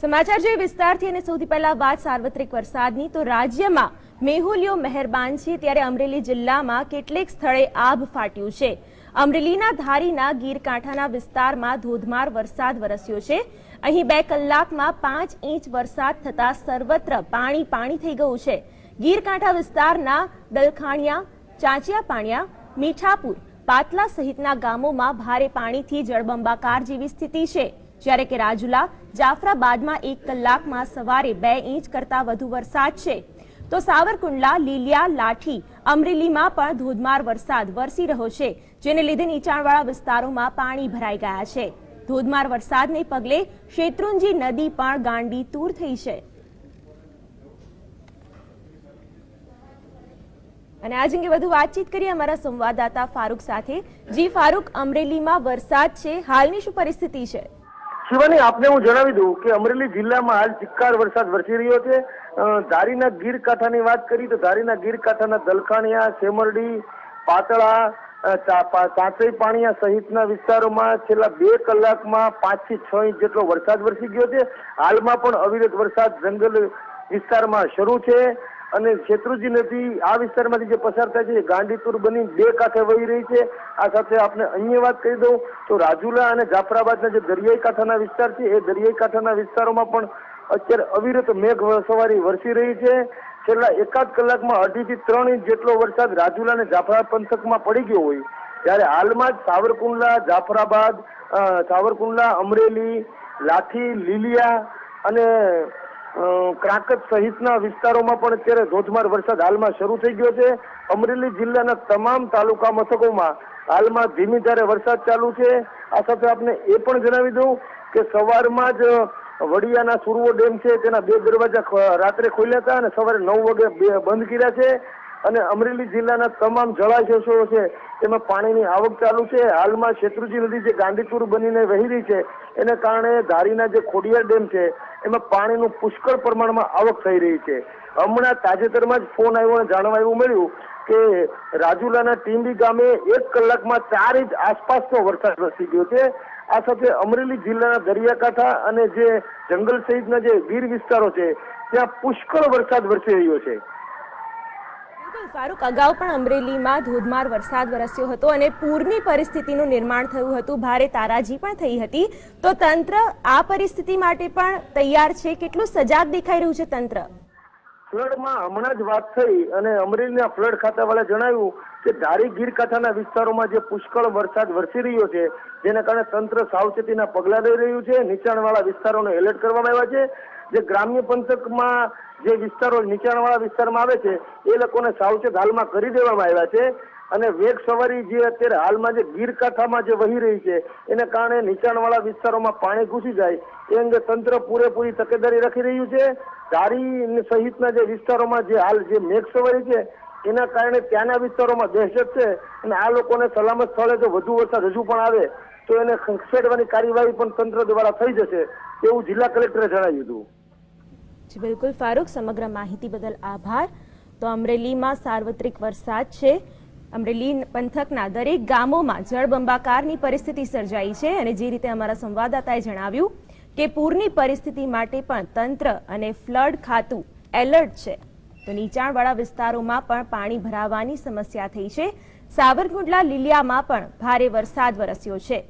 સમાચાર જે વિસ્તારથી અને સૌથી પહેલા વાત સાર્વત્રિક વરસાદની તો રાજ્યમાં મેહુલિયો મહેરબાન છે ત્યારે અમરેલી જિલ્લામાં કેટલીક સ્થળે આભ ફાટ્યું છે। અમરેલીના ધારીના ગીરકાંઠાના વિસ્તારમાં ધોધમાર વરસાદ વરસ્યો છે। અહીં 2 કલાકમાં 5 ઇંચ વરસાદ થતા સર્વત્ર પાણી થઈ ગયું છે। ગીરકાંઠા વિસ્તારના દલખાણિયા, ચાંચિયા પાણિયા, મીઠાપુર, પાતલા સહિતના ગામોમાં ભારે પાણીથી જળબંબાકાર જેવી સ્થિતિ છે। જ્યારે કે રાજુલા, જાફરાબાદમાં 1 કલાકમાં સવારે 2 ઇંચ કરતા વધુ વરસાદ છે। તો સાવરકુંડલા, લીલિયા, લાઠી, અમરેલીમાં પણ ધોધમાર વરસાદ વરસી રહ્યો છે, જેને લીધે નીચાણવાળા વિસ્તારોમાં પાણી ભરાઈ ગયા છે। ધોધમાર વરસાદને પગલે શેત્રુંજી નદી પણ ગાંડી તૂર થઈ છે। અને આજ અંગે વધુ વાતચીત કરીએ અમારા સંવાદદાતા ફારૂક સાથે। જી ફારૂક, અમરેલીમાં વરસાદ છે, હાલની શું પરિસ્થિતિ છે? શિવાની, આપને હું જણાવી દઉં કે અમરેલી જિલ્લામાં હાલ ચિક્કાર વરસાદ વરસી રહ્યો છે। ધારીના ગીરકાંઠાની વાત કરી તો ધારીના ગીરકાંઠાના દલખાણિયા, સેમરડી, પાતળા, ચાંચઈ પાણિયા સહિતના વિસ્તારોમાં છેલ્લા 2 કલાકમાં 5 થી 6 ઇંચ જેટલો વરસાદ વરસી ગયો છે। હાલમાં પણ અવિરત વરસાદ જંગલ વિસ્તારમાં શરૂ છે અને શેત્રુંજી નદી આ વિસ્તારમાંથી જે પસાર થાય છે ગાંડીતુર બની 2 કાંઠે વહી રહી છે। આ સાથે આપણે અન્ય વાત કરી દઉં તો રાજુલા અને જાફરાબાદના જે દરિયાઈ કાંઠાના વિસ્તાર છે એ દરિયાઈ કાંઠાના વિસ્તારોમાં પણ અત્યારે અવિરત મેઘ સવારી વરસી રહી છે। છેલ્લા 1 કલાકમાં 2.5 થી 3 ઇંચ જેટલો વરસાદ રાજુલા અને જાફરા પંથકમાં પડી ગયો હોય, ત્યારે હાલમાં જ સાવરકુંડલા, જાફરાબાદ, સાવરકુંડલા, અમરેલી, લાઠી, લીલિયા અને ક્રાંકત સહિતના વિસ્તારોમાં પણ અત્યારે ધોધમાર વરસાદ હાલમાં શરૂ થઈ ગયો છે। અમરેલી જિલ્લાના તમામ તાલુકા મથકોમાં હાલમાં ધીમી ધારે વરસાદ ચાલુ છે। આ સાથે આપને એ પણ જણાવી દઉં કે સવારમાં જ વડિયાના સુરવો ડેમ છે તેના 2 દરવાજા રાત્રે ખોલ્યા હતા અને સવારે 9 વાગે બંધ કર્યા છે અને અમરેલી જિલ્લાના તમામ જળાશયો છે તેમાં પાણીની આવક ચાલુ છે। હાલમાં શેત્રુંજી નદી જે ગાંડીતુર બનીને વહી રહી છે એને કારણે ધારીના જે ખોડિયાર ડેમ છે એમાં પાણીનું પુષ્કળ પ્રમાણમાં આવક થઈ રહી છે। હમણાં તાજેતરમાં જ ફોન આવ્યો અને જાણવા એવું મળ્યું કે રાજુલાના ટીંબી ગામે 1 કલાકમાં 4 ઇંચ આસપાસનો વરસાદ વરસી ગયો છે। આ સાથે અમરેલી જિલ્લાના દરિયાકાંઠા અને જે જંગલ સહિતના જે ગીર વિસ્તારો છે ત્યાં પુષ્કળ વરસાદ વરસી રહ્યો છે। ફારૂક, અગાઉ પણ અમરેલીમાં ધોધમાર વરસાદ વરસ્યો હતો અને પૂરની પરિસ્થિતિનું નિર્માણ થયું હતું, ભારે તારાજી પણ થઈ હતી, તો તંત્ર આ પરિસ્થિતિ માટે પણ તૈયાર છે? કેટલું સજાગ દેખાઈ રહ્યું છે તંત્ર? ફ્લડમાં હમણાં જ વાત થઈ અને અમરેલીના ફ્લડ ખાતાવાળા જણાવ્યું કે ધારી ગીરકાંઠાના વિસ્તારોમાં જે પુષ્કળ વરસાદ વરસી રહ્યો છે જેના કારણે તંત્ર સાવચેતીના પગલાં લઈ રહ્યું છે। નીચાણવાળા વિસ્તારોને એલર્ટ કરવામાં આવ્યા છે। જે ગ્રામ્ય પંથકમાં જે વિસ્તારો નીચાણવાળા વિસ્તારમાં આવે છે એ લોકોને સાવચેત હાલમાં કરી દેવામાં આવ્યા છે અને વેગ સવારી જે અત્યારે હાલમાં જે ગીરકાંઠામાં જે વહી રહી છે એને કારણે નીચાણવાળા વિસ્તારોમાં પાણી ઘૂસી જાય એ અંગે તંત્ર પૂરેપૂરી તકેદારી રાખી રહ્યું છે। ધારી સહિતના જે વિસ્તારોમાં જે હાલ જે મેઘ સવારી છે એના કારણે ત્યાંના વિસ્તારોમાં દહેશત છે અને આ લોકોને સલામત સ્થળે જો વધુ વરસાદ હજુ પણ આવે તો એને ખસેડવાની કાર્યવાહી પણ તંત્ર દ્વારા થઈ જશે એવું જિલ્લા કલેક્ટરે જણાવ્યું હતું। જી બિલકુલ ફારૂક, સમગ્ર માહિતી બદલ આભાર। તો અમરેલીમાં સાર્વત્રિક વરસાદ છે, અમરેલી પંથકના દરેક ગામોમાં જળબંબાકારની પરિસ્થિતિ સર્જાઈ છે અને જે રીતે અમારા સંવાદદાતાએ જણાવ્યું કે પૂરની પરિસ્થિતિ માટે પણ તંત્ર અને ફ્લડ ખાતું એલર્ટ છે, તો નીચાણવાળા વિસ્તારોમાં પણ પાણી ભરાવાની સમસ્યા થઈ છે। સાવરકુંડલા, લીલિયામાં પણ ભારે વરસાદ વરસ્યો છે।